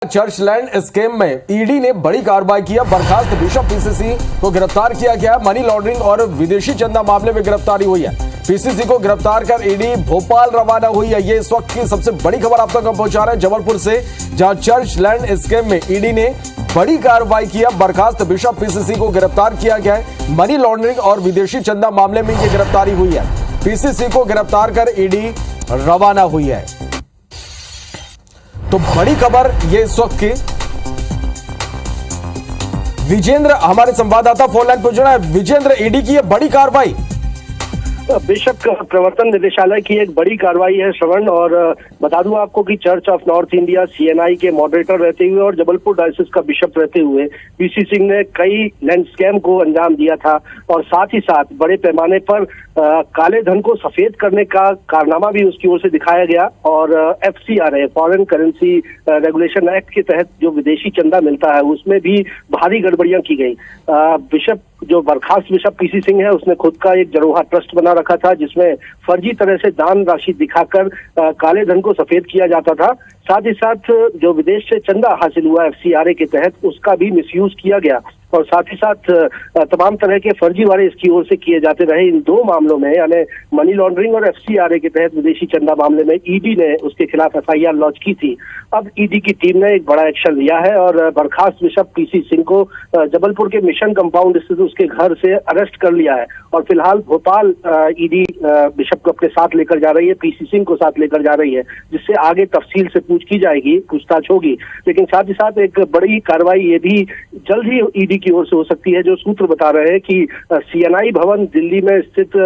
चर्चलैंड scam में ED ने बड़ी कार्रवाई किया। बर्खास्त बिशप पीसीसी को गिरफ्तार किया गया। मनी लॉन्ड्रिंग और विदेशी चंदा मामले में गिरफ्तारी हुई है। पीसीसी को गिरफ्तार कर ईडी भोपाल रवाना हुई है। ये इस वक्त की सबसे बड़ी खबर आप तक पहुंचा रहे हैं जबलपुर से, जहां चर्चलैंड स्कैम में ईडी ने बड़ी कार्रवाई किया। बर्खास्त बिशप पीसीसी को गिरफ्तार किया गया है। मनी लॉन्ड्रिंग और विदेशी चंदा मामले में यह गिरफ्तारी हुई है। पीसीसी को गिरफ्तार कर ईडी रवाना हुई है। तो बड़ी खबर ये इस वक्त की। विजेंद्र हमारे संवाददाता फोन लाइन पर जुड़ा है। विजेंद्र, ईडी की ये बड़ी कार्रवाई, बिशप प्रवर्तन निदेशालय की एक बड़ी कार्रवाई है श्रवण। और बता दूं आपको कि church of north India CNI के मॉडरेटर रहते हुए और जबलपुर डायोसिस का बिशप रहते हुए पीसी सिंह ने कई लैंड स्कैम को अंजाम दिया था और साथ ही साथ बड़े पैमाने पर काले धन को सफेद करने का कारनामा भी उसकी ओर से दिखाया गया। और FCRA foreign currency regulation act के तहत जो विदेशी चंदा मिलता है उसमें भी भारी गड़बड़ियां की गई। बिशप जो बर्खास्त बिशप पीसी सिंह है उसने खुद का एक जरोहा ट्रस्ट बना रखा था जिसमें फर्जी तरह से दान राशि दिखाकर काले धन को सफेद किया जाता था। साथ ही साथ जो विदेश से चंदा हासिल हुआ FCRA के तहत उसका भी मिसयूज किया गया और साथ ही साथ तमाम तरह के फर्जी वाले इसकी ओर से किए जाते रहे। इन दो मामलों में यानी मनी लॉन्ड्रिंग और FCRA के तहत विदेशी चंदा मामले में ईडी ने उसके खिलाफ FIR लॉन्च की थी। अब ईडी की टीम ने एक बड़ा एक्शन लिया है और बर्खास्त बिशप पीसी सिंह को जबलपुर के मिशन कंपाउंड स्थित उसके घर से अरेस्ट कर लिया है और फिलहाल भोपाल ईडी बिशप को अपने साथ लेकर जा रही है, पीसी सिंह को साथ लेकर जा रही है, जिससे आगे तफसील से पूछताछ होगी। लेकिन साथ ही साथ एक बड़ी कार्रवाई ये भी जल्द ही ईडी की ओर से हो सकती है। जो सूत्र बता रहे हैं कि सीएनआई भवन दिल्ली में स्थित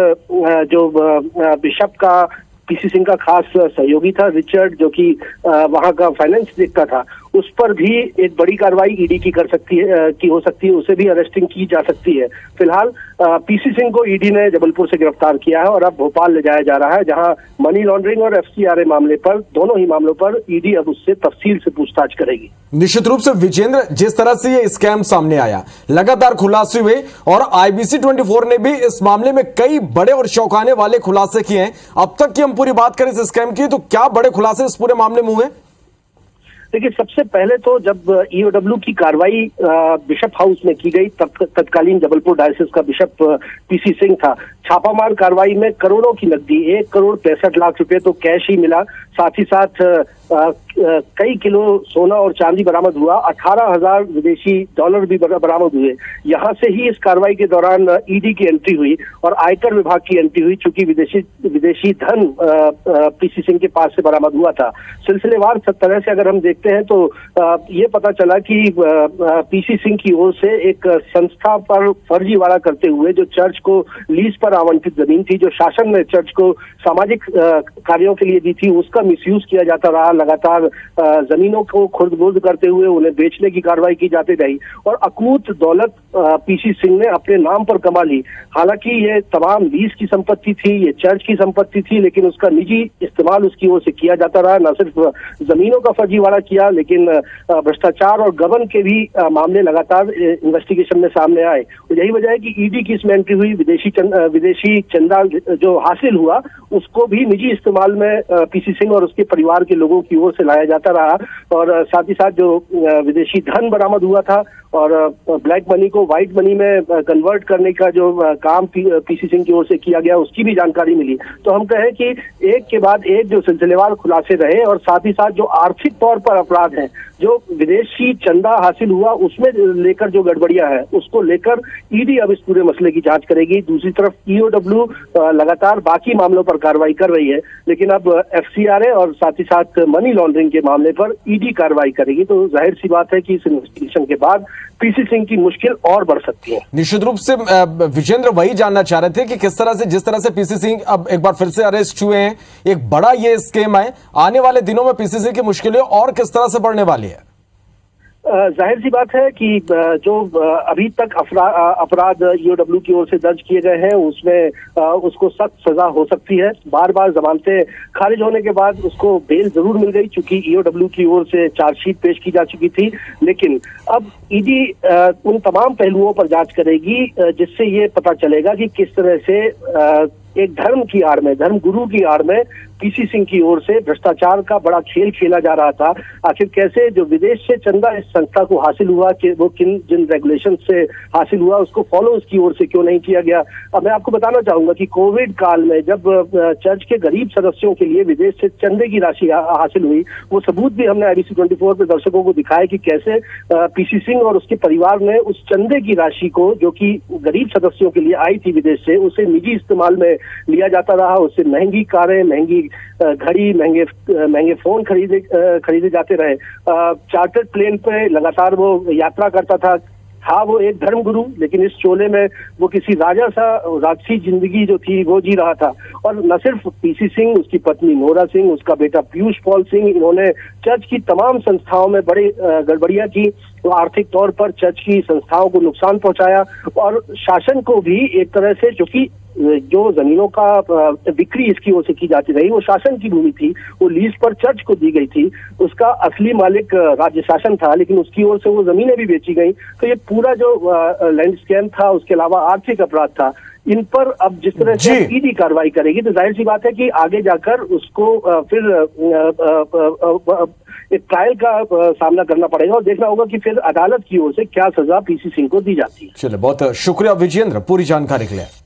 जो बिशप का पीसी सिंह का खास सहयोगी था रिचर्ड, जो कि वहां का फाइनेंस देखता था, उस पर भी एक बड़ी कार्रवाई ईडी की हो सकती है, उसे भी अरेस्टिंग की जा सकती है। फिलहाल पीसी सिंह को ईडी ने जबलपुर से गिरफ्तार किया है और अब भोपाल ले जाया जा रहा है, जहां मनी लॉन्ड्रिंग और FCRA मामले पर, दोनों ही मामलों पर ईडी अब उससे तफसील से पूछताछ करेगी। निश्चित रूप से विजेंद्र, जिस तरह से ये स्कैम सामने आया, लगातार खुलासे हुए और IBC 24 ने भी इस मामले में कई बड़े और चौंकाने वाले खुलासे किए हैं। अब तक की हम पूरी बात करें इस स्कैम की तो क्या बड़े खुलासे इस पूरे मामले में हुए? देखिए, सबसे पहले तो जब EOW की कार्रवाई बिशप हाउस में की गई तब तत्कालीन जबलपुर डायोसिस का बिशप पीसी सिंह था। छापामार कार्रवाई में करोड़ों की नकदी, 1,65,00,000 रुपए तो कैश ही मिला। साथ ही साथ कई किलो सोना और चांदी बरामद हुआ। 18,000 विदेशी डॉलर भी बरामद हुए। यहाँ से ही इस कार्रवाई के दौरान ईडी की एंट्री हुई और आयकर विभाग की एंट्री हुई, चूंकि विदेशी धन पीसी सिंह के पास से बरामद हुआ था। सिलसिलेवार तरह से अगर हम देखते हैं तो ये पता चला कि पीसी सिंह की ओर से एक संस्था पर फर्जीवाड़ा करते हुए जो चर्च को लीज पर आवंटित जमीन थी, जो शासन ने चर्च को सामाजिक कार्यों के लिए दी थी, उसका मिसयूज किया जाता रहा। लगातार जमीनों को खुर्द-बुर्द करते हुए उन्हें बेचने की कार्रवाई की जाती रही और अकूत दौलत पीसी सिंह ने अपने नाम पर कमा ली। हालांकि ये तमाम लीज की संपत्ति थी, ये चर्च की संपत्ति थी, लेकिन उसका निजी इस्तेमाल उसकी ओर से किया जाता रहा। न सिर्फ जमीनों का फर्जीवाड़ा किया, लेकिन भ्रष्टाचार और गबन के भी मामले लगातार इन्वेस्टिगेशन में सामने आए। यही वजह है कि ईडी की इसमें एंट्री हुई। विदेशी चंदा जो हासिल हुआ उसको भी निजी इस्तेमाल में पीसी सिंह और उसके परिवार के लोगों की ओर से लाया जाता रहा और साथ ही साथ जो विदेशी धन बरामद हुआ था और ब्लैक मनी को व्हाइट मनी में कन्वर्ट करने का जो काम पीसी सिंह की ओर से किया गया उसकी भी जानकारी मिली। तो हम कहें कि एक के बाद एक जो सिलसिलेवार खुलासे रहे और साथ ही साथ जो आर्थिक तौर पर अपराध हैं, जो विदेशी चंदा हासिल हुआ उसमें लेकर जो गड़बड़ियां हैं, उसको लेकर ईडी अब इस पूरे मसले की जांच करेगी। दूसरी तरफ EOW लगातार बाकी मामलों पर कार्रवाई कर रही है, लेकिन अब FCRA और साथ ही साथ मनी लॉन्ड्रिंग के मामले पर ईडी कार्रवाई करेगी। तो जाहिर सी बात है कि इस इन्वेस्टिगेशन के बाद पीसी सिंह की मुश्किल और बढ़ सकती है। निश्चित रूप से विजेंद्र वही जानना चाह रहे थे कि किस तरह से, जिस तरह से पीसी सिंह अब एक बार फिर से अरेस्ट हुए हैं, एक बड़ा ये स्कैम है, आने वाले दिनों में पीसी सिंह की मुश्किलें और किस तरह से बढ़ने वाली है? जाहिर सी बात है कि जो अभी तक अपराध EOW की ओर से दर्ज किए गए हैं उसमें उसको सख्त सजा हो सकती है। बार बार जमानतें खारिज होने के बाद उसको बेल जरूर मिल गई, चूंकि EOW की ओर से चार्जशीट पेश की जा चुकी थी। लेकिन अब ईडी उन तमाम पहलुओं पर जांच करेगी जिससे ये पता चलेगा कि किस तरह से एक धर्म की आड़ में, धर्म गुरु की आड़ में पीसी सिंह की ओर से भ्रष्टाचार का बड़ा खेल खेला जा रहा था। आखिर कैसे जो विदेश से चंदा इस संस्था को हासिल हुआ, कि वो जिन रेगुलेशन से हासिल हुआ उसको फॉलो उसकी ओर से क्यों नहीं किया गया। अब मैं आपको बताना चाहूंगा कि कोविड काल में जब चर्च के गरीब सदस्यों के लिए विदेश से चंदे की राशि हासिल हुई, वो सबूत भी हमने IBC 24 पे दर्शकों को दिखाया कि कैसे पीसी सिंह और उसके परिवार ने उस चंदे की राशि को, जो कि गरीब सदस्यों के लिए आई थी विदेश से, उसे निजी इस्तेमाल में लिया जाता रहा। उससे महंगी कारें, महंगी घड़ी, महंगे फोन खरीदे जाते रहे। चार्टर्ड प्लेन पे लगातार वो यात्रा करता था। वो एक धर्म गुरु, लेकिन इस चोले में वो किसी राजसी जिंदगी जो थी वो जी रहा था। और न सिर्फ पीसी सिंह, उसकी पत्नी नोरा सिंह, उसका बेटा पीयूष पॉल सिंह, इन्होंने चर्च की तमाम संस्थाओं में बड़ी गड़बड़ियां की। तो आर्थिक तौर पर चर्च की संस्थाओं को नुकसान पहुंचाया और शासन को भी एक तरह से, क्योंकि जो जमीनों का बिक्री इसकी ओर से की जाती रही, वो शासन की भूमि थी, वो लीज पर चर्च को दी गई थी, उसका असली मालिक राज्य शासन था, लेकिन उसकी ओर से वो जमीनें भी बेची गई। तो ये पूरा जो लैंड स्कैम था, उसके अलावा आर्थिक अपराध था, इन पर अब जिस तरह से ईडी कार्रवाई करेगी तो जाहिर सी बात है कि आगे जाकर उसको फिर एक ट्रायल का सामना करना पड़ेगा और देखना होगा कि फिर अदालत की ओर से क्या सजा पीसी सिंह को दी जाती है। चलिए, बहुत शुक्रिया विजेंद्र पूरी जानकारी के लिए।